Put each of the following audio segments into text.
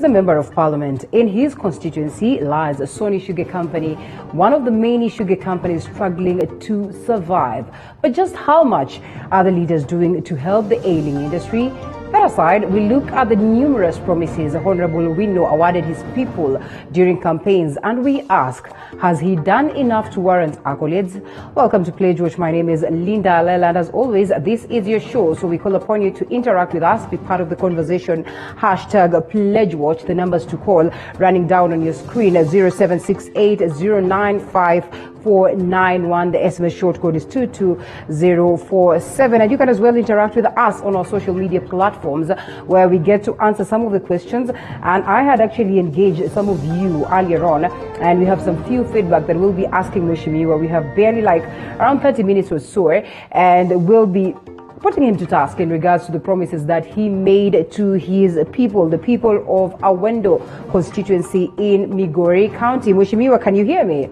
As a member of parliament, in his constituency lies Sony Sugar Company, one of the many sugar companies struggling to survive. But just how much are the leaders doing to help the ailing industry? That aside, we look at the numerous promises Honorable Awendo awarded his people during campaigns, and we ask, has he done enough to warrant accolades? Welcome to Pledge Watch. My name is Linda Alela, and as always, this is your show, so we call upon you to interact with us, be part of the conversation. Hashtag Pledge Watch, the numbers to call running down on your screen at 0768 095 491. The SMS short code is 22047. And you can as well interact with us on our social media platforms where we get to answer some of the questions. And I had actually engaged some of you earlier on, and we have some few feedback that we'll be asking Mheshimiwa. We have barely around 30 minutes or so, and we'll be putting him to task in regards to the promises that he made to his people, the people of Awendo constituency in Migori County. Mheshimiwa, can you hear me?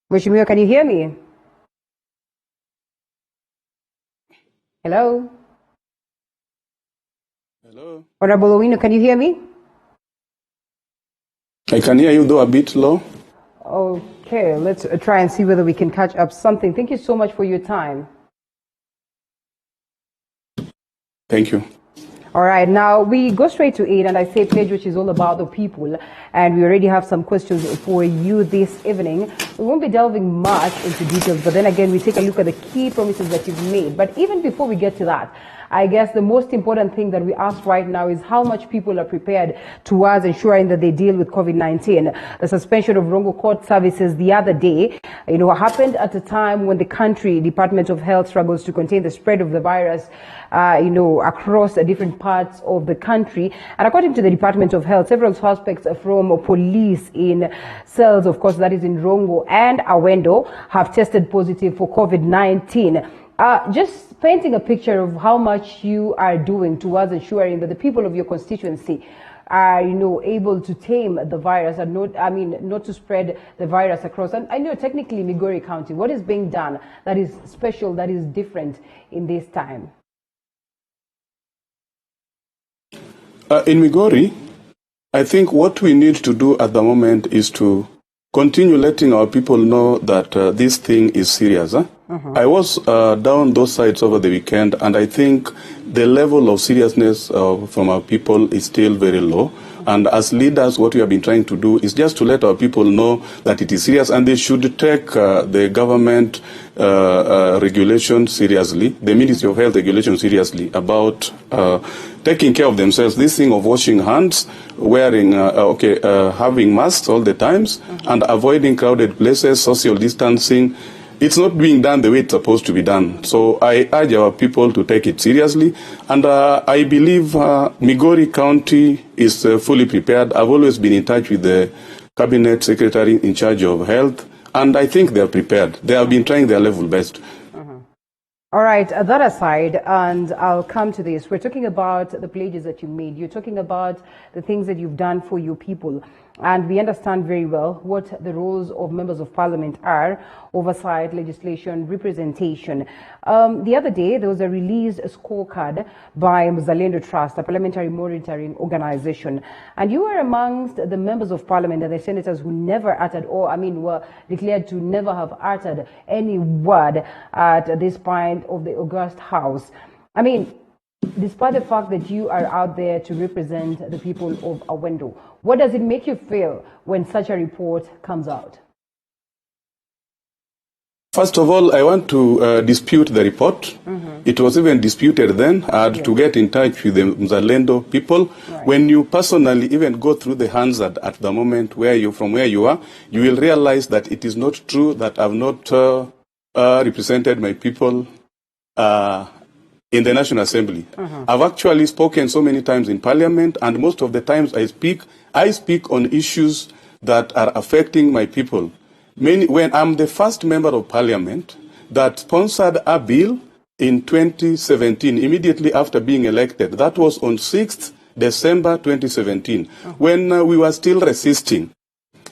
Mheshimiwa, can you hear me? Hello? Hello? Honorable Awendo, can you hear me? I can hear you, though a bit low. Okay, let's try and see whether we can catch up something. Thank you so much for your time. Thank you. All right, now we go straight to it, and I say Pledge, which is all about the people, and we already have some questions for you this evening. We won't be delving much into details, but then again, we take a look at the key promises that you've made. But even before we get to that, I guess the most important thing that we ask right now is how much people are prepared towards ensuring that they deal with COVID-19. The suspension of Rongo court services the other day, happened at a time when the country Department of Health struggles to contain the spread of the virus, across different parts of the country. And according to the Department of Health, several suspects from police in cells, of course, that is in Rongo and Awendo, have tested positive for COVID-19. Just painting a picture of how much you are doing towards ensuring that the people of your constituency are, able to tame the virus and not to spread the virus across. And I know technically Migori County, what is being done that is special, that is different in this time? In Migori, I think what we need to do at the moment is to continue letting our people know that this thing is serious. I was down those sides over the weekend, and I think the level of seriousness from our people is still very low. And as leaders, what we have been trying to do is just to let our people know that it is serious, and they should take the government regulation seriously, the Ministry of Health regulation seriously about taking care of themselves. This thing of washing hands, wearing, having masks all the times, and avoiding crowded places, social distancing. It's not being done the way it's supposed to be done. So I urge our people to take it seriously. And I believe Migori County is fully prepared. I've always been in touch with the Cabinet Secretary in charge of health, and I think they're prepared. They have been trying their level best. All right, that aside, and I'll come to this. We're talking about the pledges that you made. You're talking about the things that you've done for your people. And we understand very well what the roles of members of parliament are: oversight, legislation, representation. The other day, there was a released scorecard by Awendo Trust, a parliamentary monitoring organization. And you were amongst the members of parliament and the senators who never uttered, were declared to never have uttered any word at this point of the August House. Despite the fact that you are out there to represent the people of Awendo, what does it make you feel when such a report comes out? First of all, I want to dispute the report. It was even disputed then. I had to get in touch with the Mzalendo people. Right. When you personally even go through the Hansard at the moment from where you are, you will realize that it is not true that I've not represented my people in the National Assembly. I've actually spoken so many times in Parliament, and most of the times I speak on issues that are affecting my people. When I'm the first member of Parliament that sponsored a bill in 2017, immediately after being elected. That was on 6th December 2017, when we were still resisting.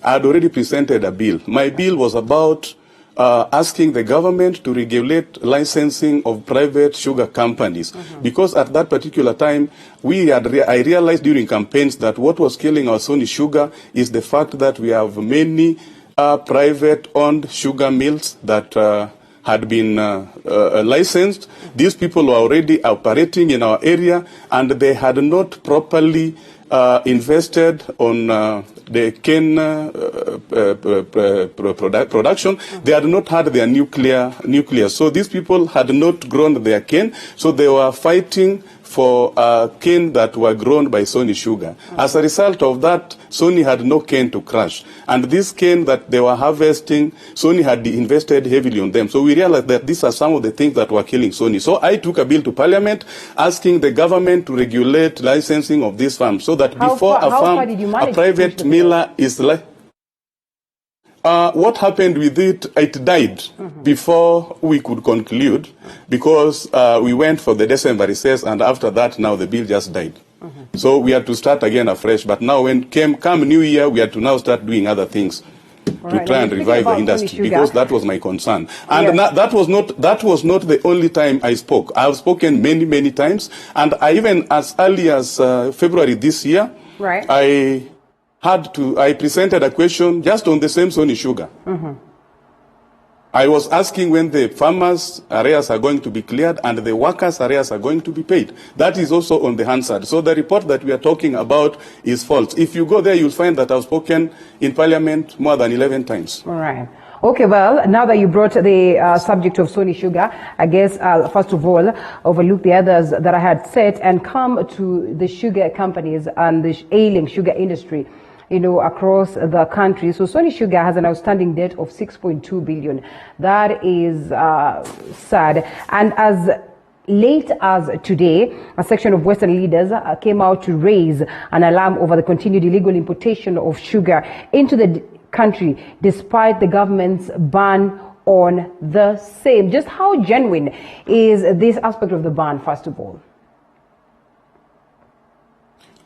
I had already presented a bill. My bill was about asking the government to regulate licensing of private sugar companies. Because at that particular time, I realized during campaigns that what was killing our Sony Sugar is the fact that we have many private-owned sugar mills that had been licensed. These people were already operating in our area, and they had not properly invested on the cane production. They had not had their nuclear. So these people had not grown their cane, so they were fighting for cane that were grown by Sony Sugar. As a result of that, Sony had no cane to crush. And this cane that they were harvesting, Sony had invested heavily on them. So we realized that these are some of the things that were killing Sony. So I took a bill to Parliament asking the government to regulate licensing of these farms so that before a private miller is like... what happened with it, it died before we could conclude, because we went for the December recess, and after that, now the bill just died. So we had to start again afresh. But now when come New Year, we had to now start doing other things to try and revive the industry, because that was my concern. And that was not the only time I spoke. I have spoken many times, and I even as early as February this year, I presented a question just on the same Sony Sugar. I was asking when the farmers' arrears are going to be cleared and the workers' arrears are going to be paid. That is also on the Hansard. So the report that we are talking about is false. If you go there, you'll find that I've spoken in Parliament more than 11 times. All right. Okay, well, now that you brought the subject of Sony Sugar, I guess I'll first of all overlook the others that I had said and come to the sugar companies and the ailing sugar industry, across the country. So Sony Sugar has an outstanding debt of 6.2 billion. That is sad. And as late as today, a section of Western leaders came out to raise an alarm over the continued illegal importation of sugar into the country, despite the government's ban on the same. Just how genuine is this aspect of the ban, first of all?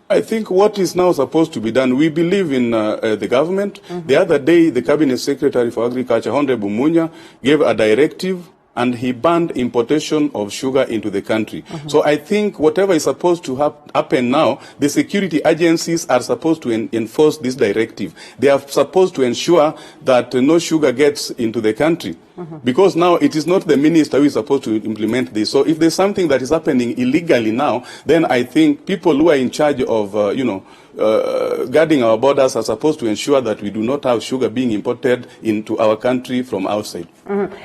I think what is now supposed to be done, we believe in the government. The other day, the Cabinet Secretary for Agriculture, Honorable Munya, gave a directive and he banned importation of sugar into the country. So I think whatever is supposed to happen now, the security agencies are supposed to enforce this directive. They are supposed to ensure that no sugar gets into the country. Because now it is not the minister who is supposed to implement this. So if there's something that is happening illegally now, then I think people who are in charge of, guarding our borders are supposed to ensure that we do not have sugar being imported into our country from outside.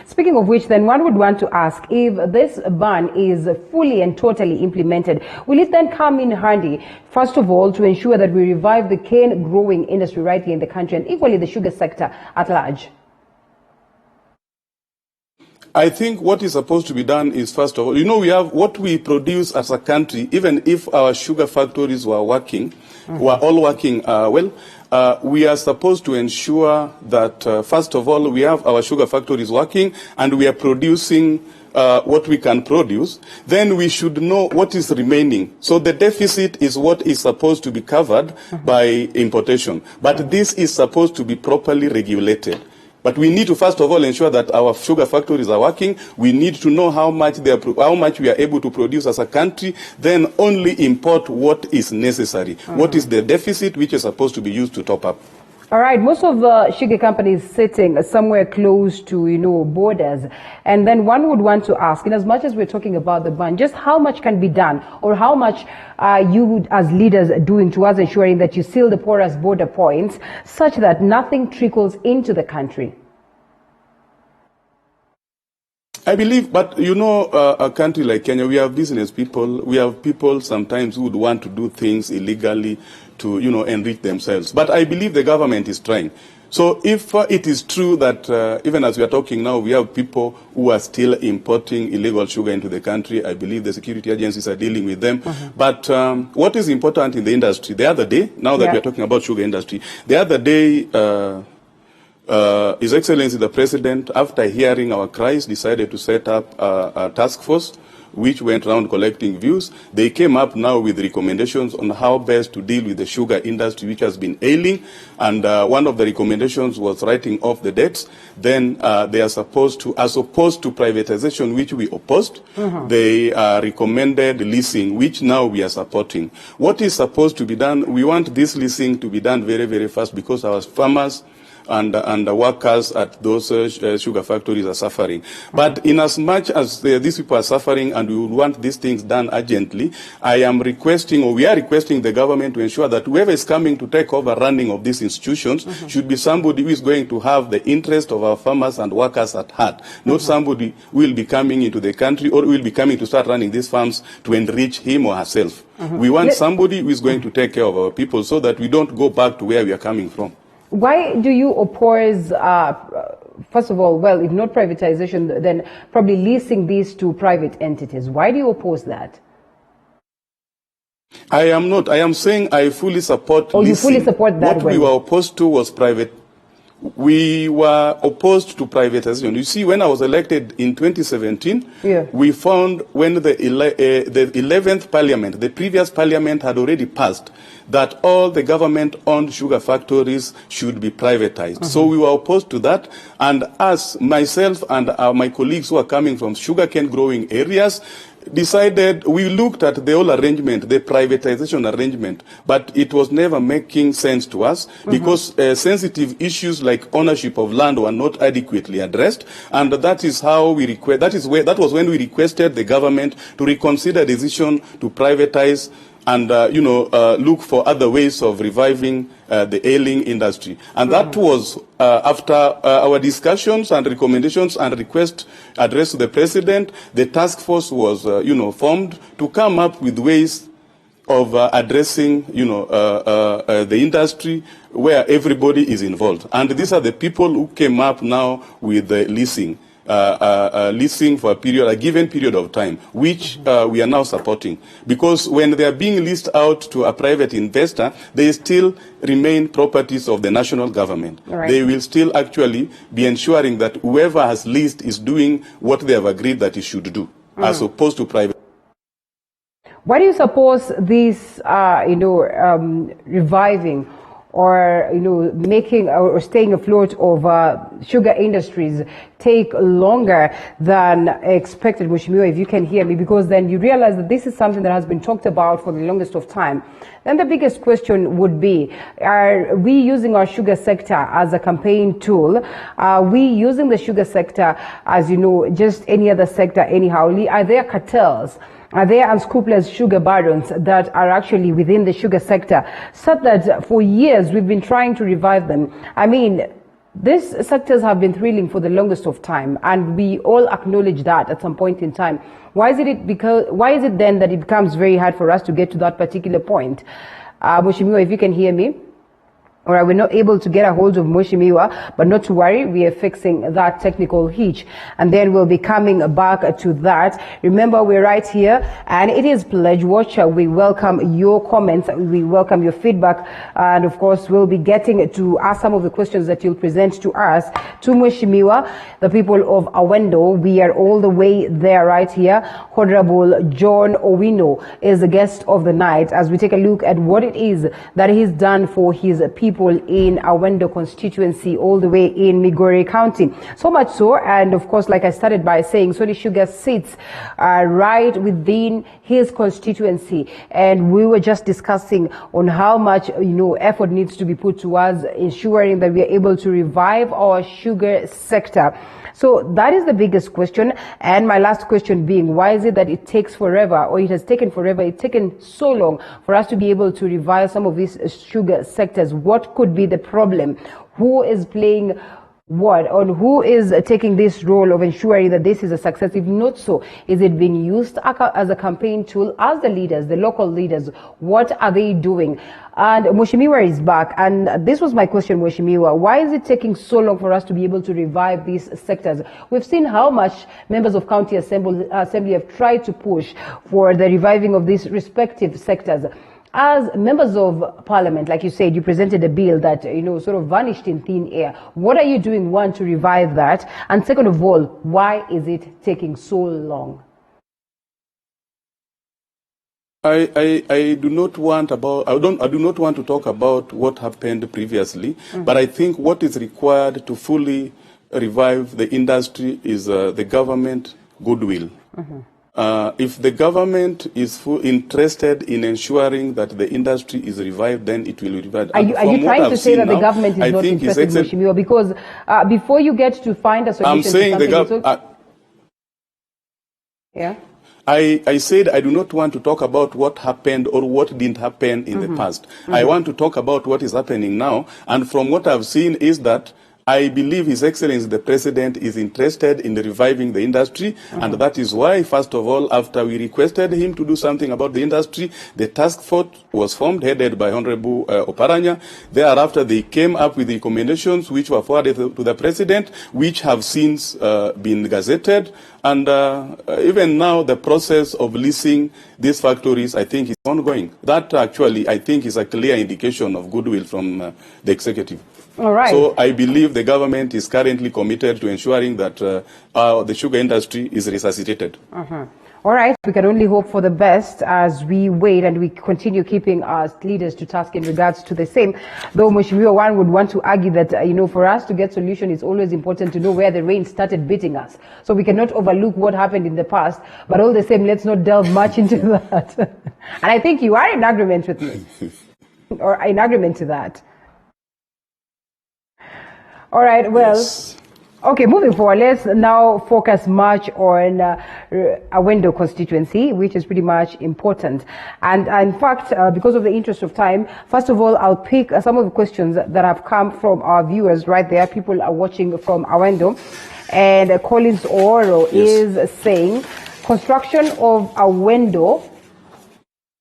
Speaking of which, then one would want to ask, if this ban is fully and totally implemented, will it then come in handy, first of all, to ensure that we revive the cane growing industry right here in the country and equally the sugar sector at large? I think what is supposed to be done is, first of all, we have what we produce as a country. Even if our sugar factories were working, were all working well, we are supposed to ensure that, first of all, we have our sugar factories working and we are producing what we can produce. Then we should know what is remaining. So the deficit is what is supposed to be covered by importation. But this is supposed to be properly regulated. But we need to, first of all, ensure that our sugar factories are working. We need to know how much we are able to produce as a country, then only import what is necessary. What is the deficit which is supposed to be used to top up. All right, most of the sugar companies sitting somewhere close to, borders. And then one would want to ask, in as much as we're talking about the ban, just how much can be done, or how much are you as leaders doing towards ensuring that you seal the porous border points such that nothing trickles into the country? I believe, but a country like Kenya, we have business people. We have people sometimes who would want to do things illegally to, enrich themselves. But I believe the government is trying. So if it is true that even as we are talking now, we have people who are still importing illegal sugar into the country, I believe the security agencies are dealing with them. But what is important in the industry, the other day, now that we are talking about sugar industry, the other day, His Excellency the President, after hearing our cries, decided to set up a task force which went around collecting views. They came up now with recommendations on how best to deal with the sugar industry, which has been ailing. And one of the recommendations was writing off the debts. Then they are supposed to, as opposed to privatization, which we opposed, they recommended leasing, which now we are supporting. What is supposed to be done? We want this leasing to be done very, very fast because our farmers and the workers at those sugar factories are suffering. But in as much as these people are suffering and we would want these things done urgently, I am requesting, or we are requesting the government to ensure that whoever is coming to take over running of these institutions should be somebody who is going to have the interest of our farmers and workers at heart, not somebody who will be coming into the country or will be coming to start running these farms to enrich him or herself. We want somebody who is going to take care of our people so that we don't go back to where we are coming from. Why do you oppose, first of all, well, if not privatization, then probably leasing these to private entities? Why do you oppose that? I am not. I am saying I fully support leasing. You fully support that? What we were opposed to was private. We were opposed to privatization. You see, when I was elected in 2017, we found when the 11th parliament, the previous parliament had already passed, that all the government-owned sugar factories should be privatized. So we were opposed to that. And us, myself and my colleagues who are coming from sugarcane growing areas, decided, we looked at the whole arrangement, the privatization arrangement, but it was never making sense to us because sensitive issues like ownership of land were not adequately addressed, and that is how we request. That was when we requested the government to reconsider the decision to privatize and look for other ways of reviving the ailing industry. And that was after our discussions and recommendations and requests addressed to the president. The task force was formed to come up with ways of addressing the industry where everybody is involved. And these are the people who came up now with the leasing. Leasing for a given period of time, which we are now supporting. Because when they are being leased out to a private investor, they still remain properties of the national government. Right. They will still actually be ensuring that whoever has leased is doing what they have agreed that he should do, as opposed to private. Why do you suppose this, reviving or making or staying afloat of sugar industries take longer than expected? Mheshimiwa, if you can hear me, because then you realize that this is something that has been talked about for the longest of time. Then the biggest question would be, are we using our sugar sector as a campaign tool? Are we using the sugar sector as, just any other sector anyhow? Are there cartels? Are there unscrupulous sugar barons that are actually within the sugar sector, such that for years we've been trying to revive them? I mean, these sectors have been thrilling for the longest of time, and we all acknowledge that at some point in time. Why is it then that it becomes very hard for us to get to that particular point? Mheshimiwa, if you can hear me. All right, we're not able to get a hold of Mheshimiwa, but not to worry, we are fixing that technical hitch. And then we'll be coming back to that. Remember, we're right here, and it is Pledge Watch. We welcome your comments, we welcome your feedback, and of course, we'll be getting to ask some of the questions that you'll present to us, to Mheshimiwa, the people of Awendo. We are all the way there right here. Honorable John Awendo is the guest of the night as we take a look at what it is that he's done for his people in Awendo constituency, all the way in Migori County. So much so, and of course, like I started by saying, Soli Sugar sits right within his constituency, and we were just discussing on how much effort needs to be put towards ensuring that we are able to revive our sugar sector. So that is the biggest question. And my last question being, why is it that it takes forever, or it has taken forever, it's taken so long for us to be able to revive some of these sugar sectors? What could be the problem? Who is playing what, or who is taking this role of ensuring that this is a success? If not so, is it being used as a campaign tool? As the leaders, the local leaders, what are they doing? And Mheshimiwa is back, and this was my question, Mheshimiwa. Why is it taking so long for us to be able to revive these sectors? We've seen how much members of county assembly have tried to push for the reviving of these respective sectors. As members of parliament, like you said, you presented a bill that, sort of vanished in thin air. What are you doing, one, to revive that? And second of all, why is it taking so long? I do not want to talk about what happened previously, but I think what is required to fully revive the industry is the government goodwill. If the government is interested in ensuring that the industry is revived, then it will revive. Are you trying to say that the government is not interested, Mheshimiwa? Because before you get to find a solution, I'm saying the government. Yeah. I said I do not want to talk about what happened or what didn't happen in the past. I want to talk about what is happening now. And from what I've seen is that I believe His Excellency the President is interested in reviving the industry, and that is why, first of all, after we requested him to do something about the industry, the task force was formed, headed by Honorable Oparanya. Thereafter, they came up with recommendations which were forwarded to the President, which have since been gazetted. And even now, the process of leasing these factories, I think, is ongoing. That actually, I think, is a clear indication of goodwill from the executive. All right. So I believe the government is currently committed to ensuring that the sugar industry is resuscitated. All right. We can only hope for the best as we wait and we continue keeping our leaders to task in regards to the same. Though Mheshimiwa, one would want to argue that, for us to get solution, it's always important to know where the rain started beating us. So we cannot overlook what happened in the past, but all the same, let's not delve much into that. And I think you are in agreement with me, or in agreement to that. All right, well, yes. Okay, moving forward, let's now focus much on Awendo constituency, which is pretty much important. And in fact, because of the interest of time, first of all, I'll pick some of the questions that have come from our viewers right there. People are watching from Awendo. And Collins Oro is saying, construction of Awendo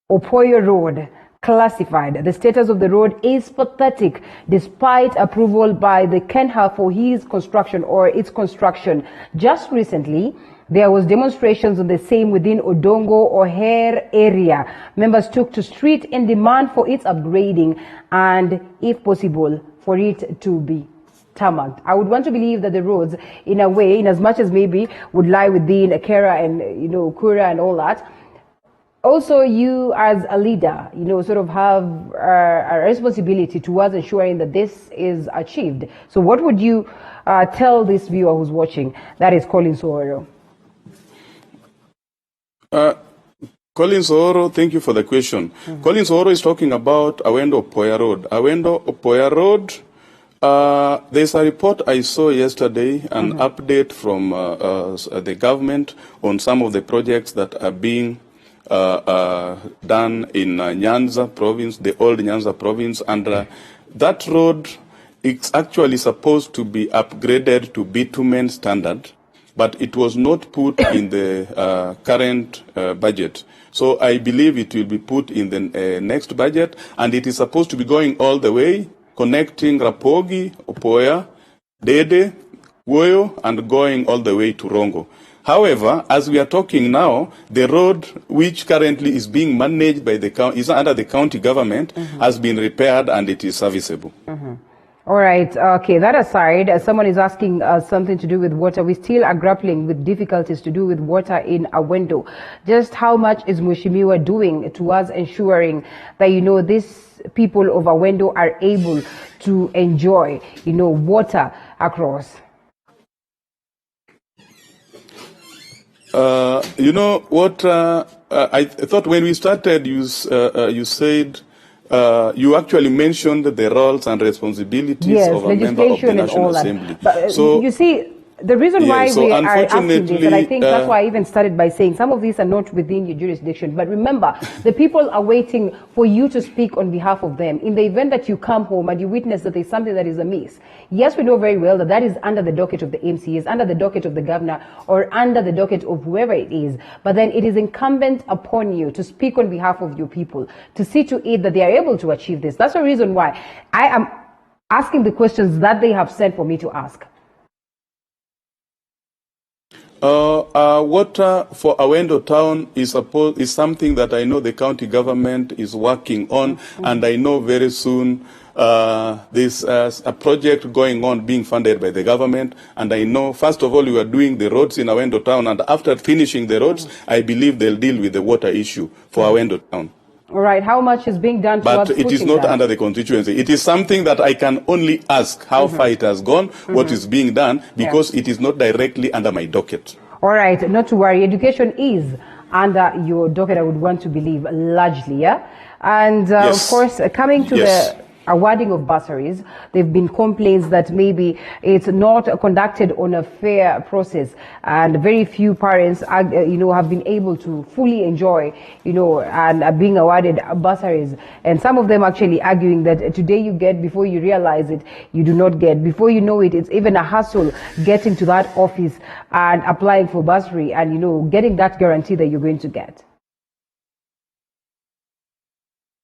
Opoyo Road classified. The status of the road is pathetic despite approval by the Kenha for his construction or its construction. Just recently, there was demonstrations on the same within Odongo or Hair area. Members took to street in demand for its upgrading and, if possible, for it to be tarmacked. I would want to believe that the roads, in a way, in as much as maybe would lie within Akera and, Kura and all that, also, you as a leader, sort of have a responsibility towards ensuring that this is achieved. So what would you tell this viewer who's watching? That is Collins Oro. Collins Oro, thank you for the question. Collins Oro is talking about Awendo Opoya Road. Awendo Opoya Road, there's a report I saw yesterday, an update from the government on some of the projects that are being done in Nyanza province, the old Nyanza province, and that road is actually supposed to be upgraded to bitumen standard, but it was not put in the current budget. So I believe it will be put in the next budget, and it is supposed to be going all the way, connecting Rapogi, Opoya, Dede, Woyo, and going all the way to Rongo. However, as we are talking now, the road, which currently is being managed by the county, is under the county government, has been repaired and it is serviceable. All right. Okay. That aside, someone is asking something to do with water. We still are grappling with difficulties to do with water in Awendo. Just how much is Mheshimiwa doing towards ensuring that, these people of Awendo are able to enjoy, water across? What I thought when we started, you said you actually mentioned the roles and responsibilities of a member of the National Assembly. But, so you see, the reason why we are asking this, and I think that's why I even started by saying some of these are not within your jurisdiction. But remember, the people are waiting for you to speak on behalf of them. In the event that you come home and you witness that there's something that is amiss, yes, we know very well that that is under the docket of the MCAs, under the docket of the governor, or under the docket of whoever it is. But then it is incumbent upon you to speak on behalf of your people, to see to it that they are able to achieve this. That's the reason why I am asking the questions that they have sent for me to ask. Water for Awendo town is something that I know the county government is working on, and I know very soon there's a project going on being funded by the government, and I know, first of all, we are doing the roads in Awendo town, and after finishing the roads, I believe they'll deal with the water issue for Awendo town. All right, how much is being done towards But it is not under the constituency. It is something that I can only ask how far it has gone, what is being done, because it is not directly under my docket. All right, not to worry. Education is under your docket, I would want to believe, largely, yeah? And, Yes. of course, coming to Yes. the awarding of bursaries, there have been complaints that maybe it's not conducted on a fair process, and very few parents have been able to fully enjoy, and are being awarded bursaries. And some of them actually arguing that today you get, before you realize it, you do not get. Before you know it, it's even a hassle getting to that office and applying for bursary and, getting that guarantee that you're going to get.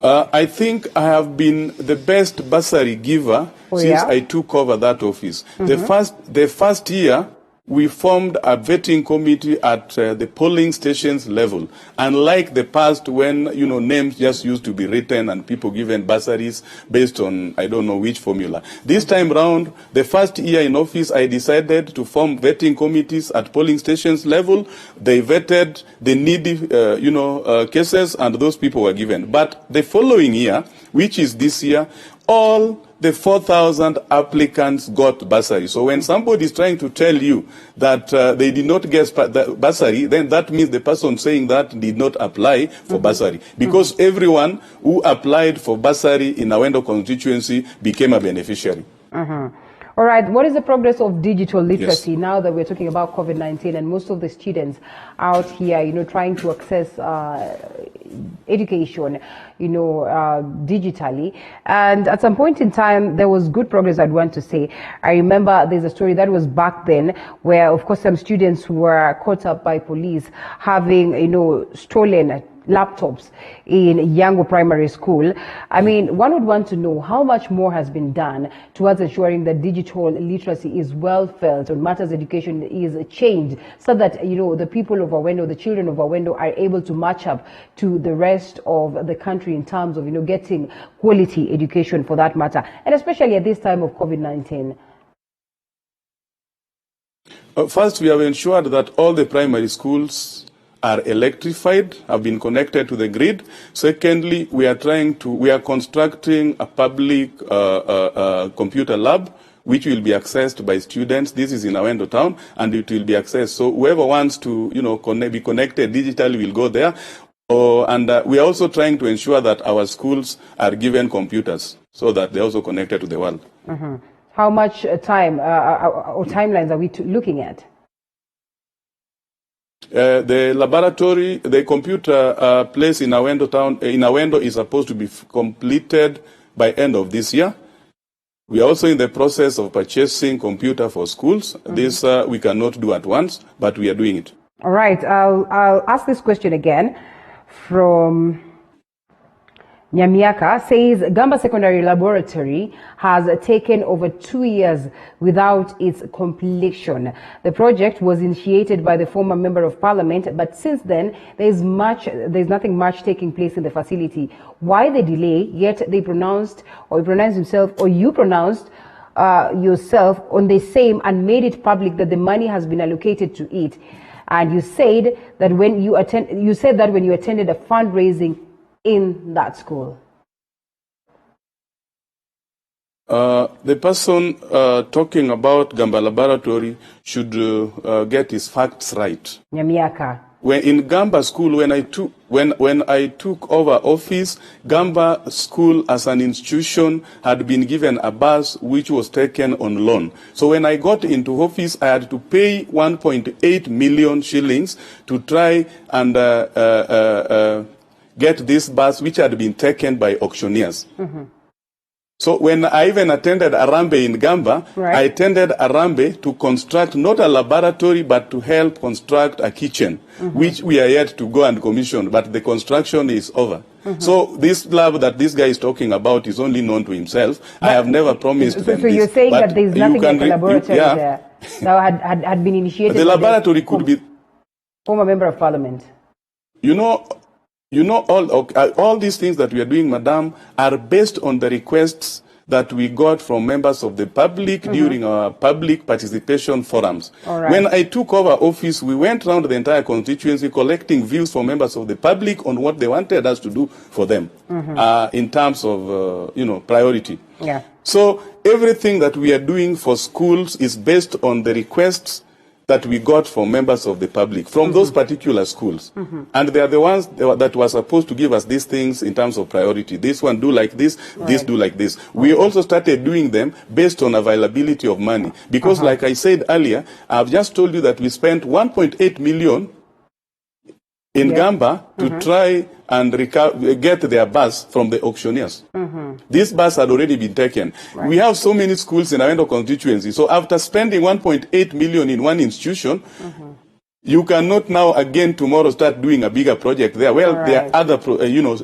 I think I have been the best bursary giver since I took over that office. The first year, we formed a vetting committee at the polling stations level. Unlike the past when, names just used to be written and people given bursaries based on, I don't know which formula. This time round, the first year in office, I decided to form vetting committees at polling stations level. They vetted the needy, cases, and those people were given. But the following year, which is this year, all the 4,000 applicants got bursary. So when somebody is trying to tell you that they did not get the bursary, then that means the person saying that did not apply for bursary. Because everyone who applied for bursary in Awendo constituency became a beneficiary. All right, what is the progress of digital literacy now that we're talking about COVID-19 and most of the students out here, trying to access education, digitally? And at some point in time, there was good progress, I'd want to say. I remember there's a story that was back then where, of course, some students were caught up by police having, stolen laptops in Yango Primary School. I mean, one would want to know how much more has been done towards ensuring that digital literacy is well felt on matters education is changed so that, the people of Awendo, the children of Awendo are able to match up to the rest of the country in terms of, getting quality education for that matter, and especially at this time of COVID-19. First, we have ensured that all the primary schools are electrified, have been connected to the grid. Secondly, we are constructing a public computer lab, which will be accessed by students. This is in Awendo town, and it will be accessed. So whoever wants to, be connected digitally will go there. And we are also trying to ensure that our schools are given computers so that they're also connected to the world. How much time or timelines are we looking at? The laboratory, the computer place in Awendo town, in Awendo is supposed to be completed by end of this year. We are also in the process of purchasing computer for schools. This we cannot do at once, but we are doing it. All right, I'll ask this question again from Nyamiaka. Says Gamba Secondary Laboratory has taken over 2 years without its completion. The project was initiated by the former member of parliament, but since then there's nothing much taking place in the facility. Why the delay? Yet they pronounced, or he pronounced himself, or you pronounced yourself on the same and made it public that the money has been allocated to it. And you said that when you attended a fundraising in that school. The person talking about Gamba Laboratory should get his facts right. Nyamiaka. When in Gamba School, when I took over office, Gamba School as an institution had been given a bus which was taken on loan. So when I got into office, I had to pay 1.8 million shillings to try and get this bus which had been taken by auctioneers. So when I even attended Arambe in Gamba, I attended Arambe to construct not a laboratory, but to help construct a kitchen, which we are yet to go and commission, but the construction is over. So this love that this guy is talking about is only known to himself. I have never promised them So you're this, saying that there's nothing like a laboratory yeah. there that had been initiated? The laboratory could be former member of parliament. You know, all these things that we are doing, Madam, are based on the requests that we got from members of the public during our public participation forums. Right. When I took over office, we went around the entire constituency collecting views from members of the public on what they wanted us to do for them in terms of, priority. Yeah. So everything that we are doing for schools is based on the requests that we got from members of the public from those particular schools. And they are the ones that were supposed to give us these things in terms of priority. This one do like this, this do like this. We also started doing them based on availability of money. Because like I said earlier, I've just told you that we spent 1.8 million in Gamba to try and get their bus from the auctioneers. This bus had already been taken. We have so many schools in Awendo constituency. So after spending 1.8 million in one institution, you cannot now again tomorrow start doing a bigger project there. Well, there are other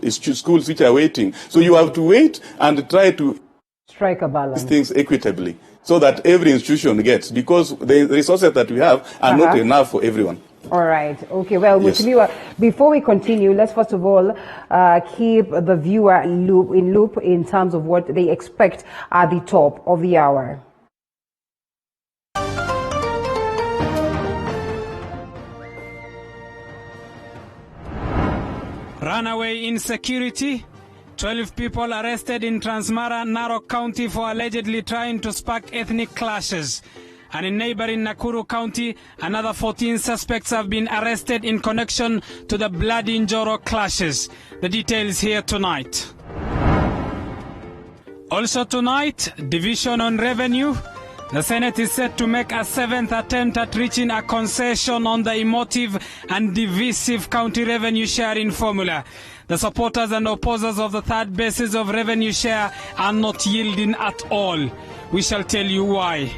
schools which are waiting. So you have to wait and try to strike a balance. Things equitably so that every institution gets, because the resources that we have are not enough for everyone. All right. Okay. Well, Mheshimiwa, before we continue, let's first of all keep the viewer in loop in terms of what they expect at the top of the hour. Runaway insecurity. 12 people arrested in Transmara, Narok County for allegedly trying to spark ethnic clashes. And in neighboring Nakuru County, another 14 suspects have been arrested in connection to the bloody Njoro clashes. The details here tonight. Also tonight, division on revenue. The Senate is set to make a 7th attempt at reaching a concession on the emotive and divisive county revenue sharing formula. The supporters and opposers of the third basis of revenue share are not yielding at all. We shall tell you why.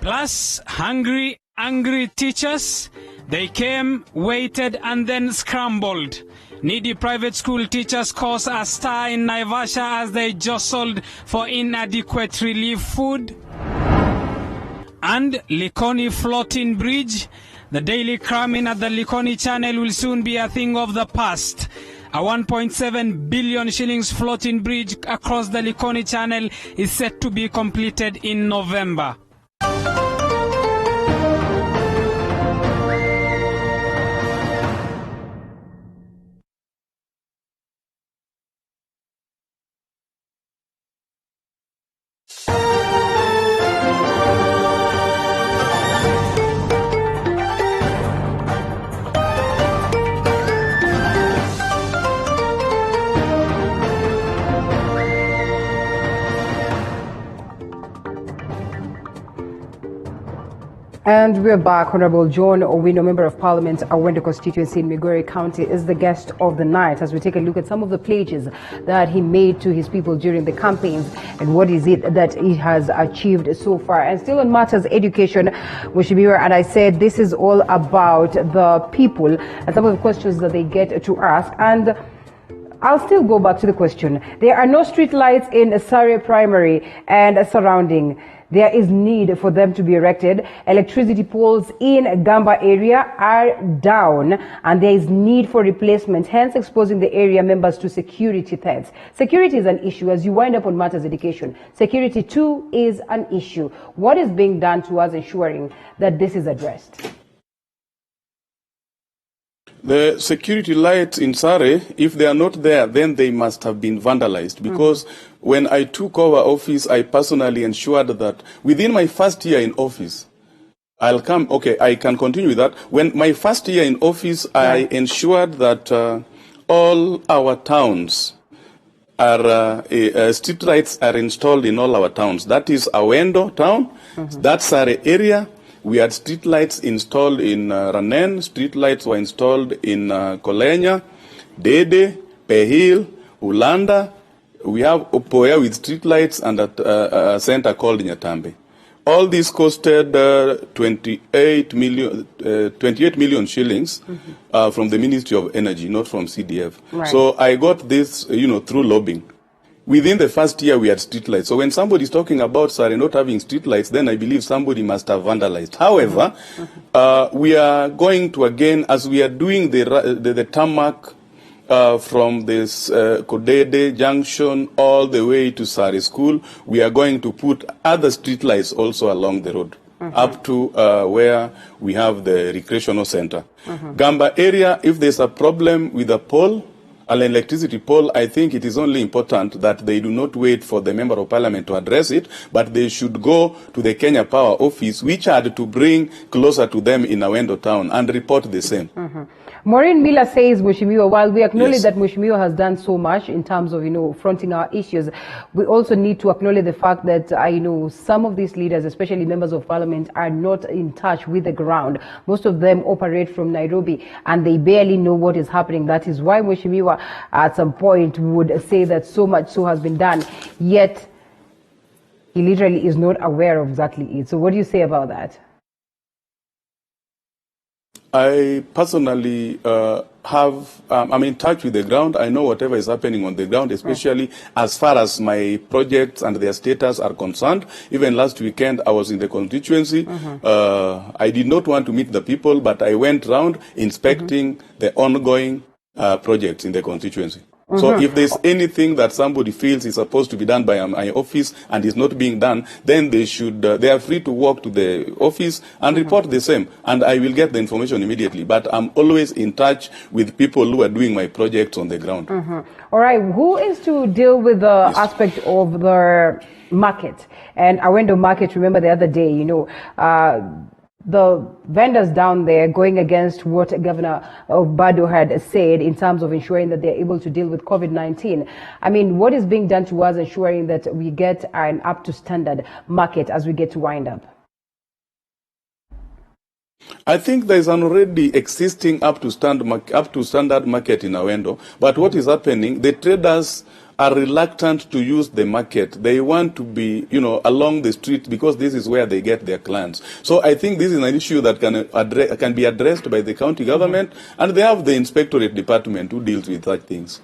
Plus, hungry, angry teachers. They came, waited, and then scrambled. Needy private school teachers cause a stir in Naivasha as they jostled for inadequate relief food. And Likoni floating bridge. The daily cramming at the Likoni channel will soon be a thing of the past. A 1.7 billion shillings floating bridge across the Likoni channel is set to be completed in November. And we're back. Honorable John Awendo, Member of Parliament, Awendo Constituency in Migori County, is the guest of the night as we take a look at some of the pledges that he made to his people during the campaigns and what is it that he has achieved so far. And still on matters education, Mheshimiwa, and I said this is all about the people and some of the questions that they get to ask. And I'll still go back to the question. There are no street lights in Surrey Primary and surrounding. There is need for them to be erected. Electricity poles in Gamba area are down and there is need for replacement, hence exposing the area members to security threats. Security is an issue as you wind up on matters education. Security too is an issue. What is being done towards ensuring that this is addressed? The security lights in Surrey, if they are not there, then they must have been vandalized. Because when I took over office, I personally ensured that within my first year in office, I can continue with that. When my first year in office, I ensured that all our towns are, street lights are installed in all our towns. That is Awendo town, that's Surrey area. We had street lights installed in Ranen, street lights were installed in Kolenya, Dede, Pehil, Ulanda. We have Opoya with street lights and a center called Nyatambe. All this costed 28 million shillings from the Ministry of Energy, not from CDF. Right. So I got this, through lobbying. Within the first year, we had streetlights. So when somebody is talking about Surrey not having streetlights, then I believe somebody must have vandalized. However, we are going to, again, as we are doing the tarmac from this Kodede Junction all the way to Surrey School, we are going to put other streetlights also along the road, up to where we have the recreational center. Gamba area, if there's a problem with a pole, an electricity pole, I think it is only important that they do not wait for the Member of Parliament to address it, but they should go to the Kenya Power Office, which had to bring closer to them in Awendo town and report the same. Maureen Miller says, Mheshimiwa, while we acknowledge Yes. that Mheshimiwa has done so much in terms of, fronting our issues, we also need to acknowledge the fact that, some of these leaders, especially members of parliament, are not in touch with the ground. Most of them operate from Nairobi and they barely know what is happening. That is why Mheshimiwa at some point would say that so much so has been done, yet he literally is not aware of exactly it. So what do you say about that? I personally I'm in touch with the ground. I know whatever is happening on the ground, especially as far as my projects and their status are concerned. Even last weekend, I was in the constituency. I did not want to meet the people, but I went around inspecting the ongoing projects in the constituency. So if there's anything that somebody feels is supposed to be done by my office and is not being done, then they should, they are free to walk to the office and report the same. And I will get the information immediately. But I'm always in touch with people who are doing my projects on the ground. All right. Who is to deal with the aspect of the market? And Awendo market, remember the other day, the vendors down there going against what Governor Bado had said in terms of ensuring that they're able to deal with COVID-19. I mean, what is being done towards ensuring that we get an up-to-standard market as we get to wind up? I think there is an already existing up-to-standard market in Awendo. But what is happening, the traders are reluctant to use the market. They want to be, along the street because this is where they get their clients. So I think this is an issue that can be addressed by the county government, and they have the inspectorate department who deals with such things.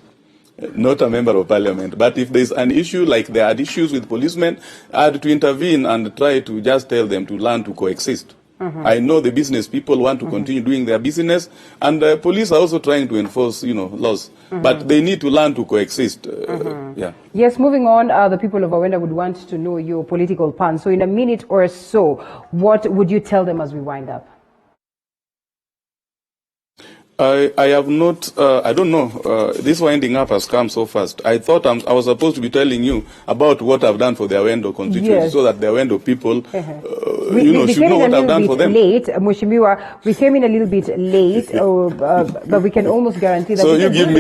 Not a member of parliament. But if there's an issue, like there are issues with policemen, I had to intervene and try to just tell them to learn to coexist. I know the business people want to continue doing their business, and the police are also trying to enforce, laws. But they need to learn to coexist. Yes, moving on, the people of Awendo would want to know your political plan. So in a minute or so, what would you tell them as we wind up? I have not, I don't know, this winding up has come so fast. I thought I was supposed to be telling you about what I've done for the Awendo constituency, so that the Awendo people, we should know what I've done for them. Late, Mheshimiwa, we came in a little bit late, but we can almost guarantee that. So you give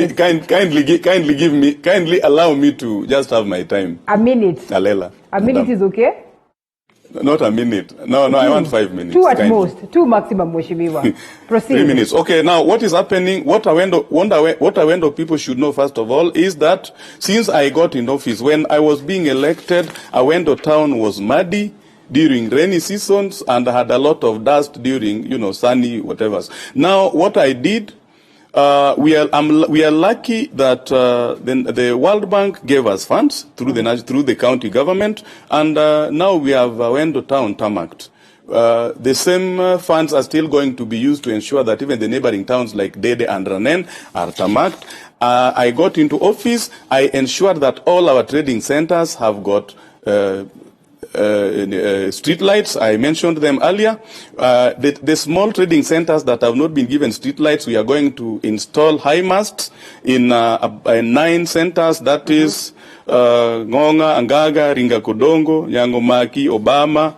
me, kindly allow me to just have my time. A minute. Alela. A minute is okay? Not a minute. No, I want 5 minutes. Two at most. Two maximum, Mheshimiwa. Proceed. 3 minutes. Okay, now what is happening, what Awendo people should know first of all is that since I got in office, when I was being elected, Awendo town was muddy during rainy seasons and had a lot of dust during, sunny whatever. Now, what I did, we are lucky that the World Bank gave us funds through the county government, and now we have Awendo town tarmacked. The same funds are still going to be used to ensure that even the neighboring towns like Dede and Ranen are tarmacked. I got into office. I ensured that all our trading centers have got street lights. I mentioned them earlier. The small trading centers that have not been given street lights, we are going to install high masts in 9 centers. That is Ngonga, Angaga, Ringakodongo, Nyangomaki, Obama,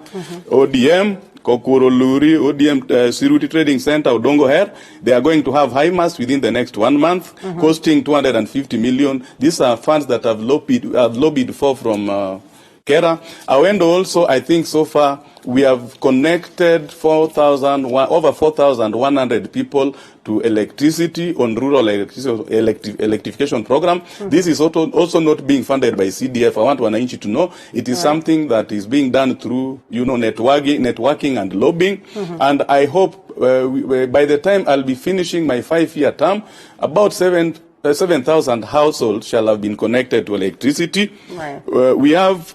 ODM, Kokuro Luri, ODM Siruti Trading Center, Odongo Hair. They are going to have high masts within the next 1 month, costing 250 million. These are funds that I've lobbied for from Kera. Awendo also, I think so far, we have connected over 4,100 people to electricity on rural electrification program. This is also not being funded by CDF. I want Wananchi to know it is something that is being done through, networking and lobbying. And I hope by the time I'll be finishing my 5-year term, about 7,000 households shall have been connected to electricity. Right.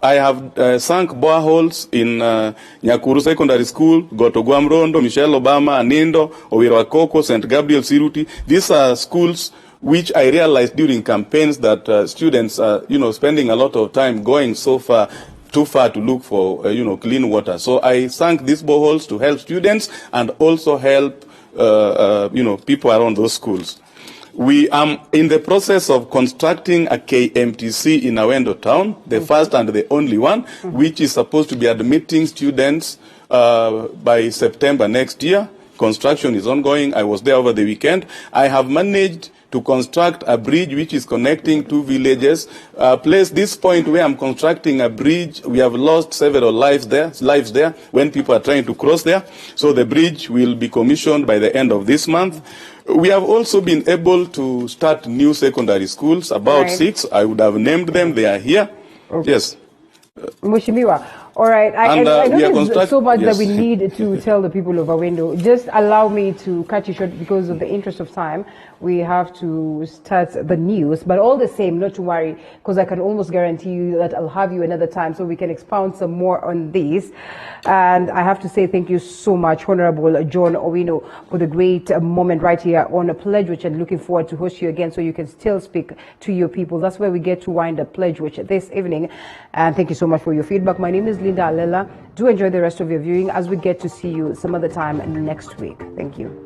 I have sunk boreholes in Nyakuru Secondary School, Gotogwam Rondo, Michelle Obama, Anindo, Owirwakoko, St. Gabriel Siruti. These are schools which I realized during campaigns that students are, spending a lot of time going too far to look for, clean water. So I sunk these boreholes to help students and also help, people around those schools. We are in the process of constructing a KMTC in Awendo town, the first and the only one, which is supposed to be admitting students by September next year. Construction is ongoing. I was there over the weekend. I have managed to construct a bridge which is connecting two villages. This point where I'm constructing a bridge, we have lost several lives there when people are trying to cross there. So the bridge will be commissioned by the end of this month. We have also been able to start new secondary schools, about 6. I would have named them. They are here. Okay. Yes. Mheshimiwa. All right. I know there's so much that we need to tell the people of Awendo. Just allow me to cut you short because of the interest of time. We have to start the news, but all the same, not to worry, because I can almost guarantee you that I'll have you another time so we can expound some more on this. And I have to say thank you so much, Honorable John Awendo, for the great moment right here on a Pledge Watch, and looking forward to host you again so you can still speak to your people. That's where we get to wind up Pledge Watch this evening. And thank you so much for your feedback. My name is Linda Alela. Do enjoy the rest of your viewing as we get to see you some other time next week. Thank you.